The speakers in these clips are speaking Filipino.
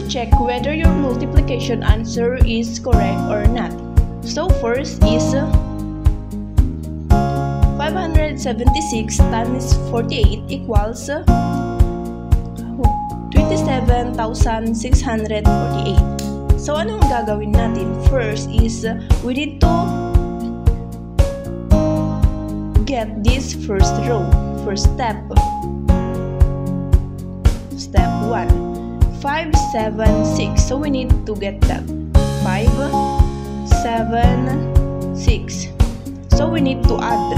check whether your multiplication answer is correct or not. So first is 576 times 48 equals 27,648. So anong gagawin natin? First is we need to get this first row. First step. Step 1. 5, 7, 6. So we need to get that. 5, 7, 6. So we need to add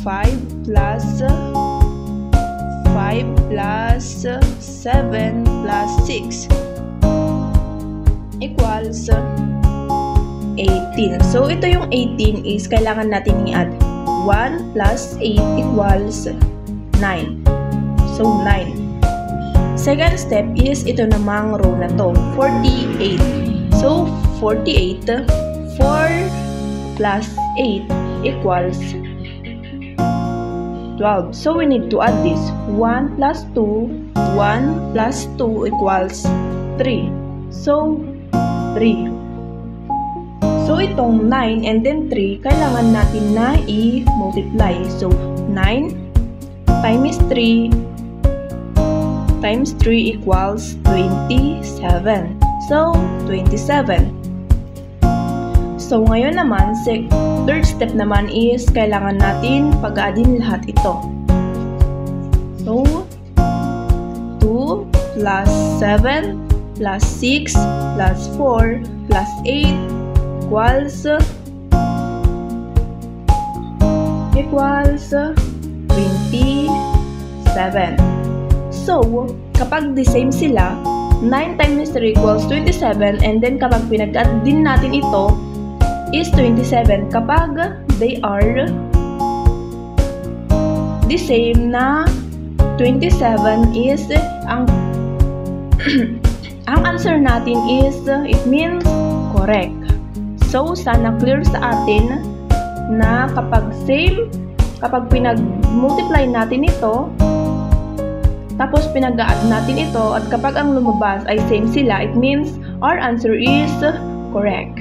5 plus 5 plus 7 plus 6 equals 18. So ito yung 18 is kailangan natin i-add. 1 plus 8 equals 9. So 9. Second step is ito namang row na to, 48. So 48, 4 plus 8 equals 12. So we need to add this. 1 plus 2, 1 plus 2 equals 3. So 3. So itong 9 and then 3, kailangan natin na i-multiply. So 9 times 3 times 3 equals 27. So 27. So ngayon naman, third step naman is kailangan natin pag-addin lahat ito. So 2 plus 7 plus 6 plus 4 plus 8 equals 27. So, kapag the same sila, 9 times 3 equals 27, and then kapag pinag-add din natin ito is 27 kapag they are the same na 27 is ang ang answer natin is it means correct. So, sana clear sa atin na kapag same, kapag pinag-multiply natin ito, tapos pinag-add natin ito, at kapag ang lumabas ay same sila, it means our answer is correct.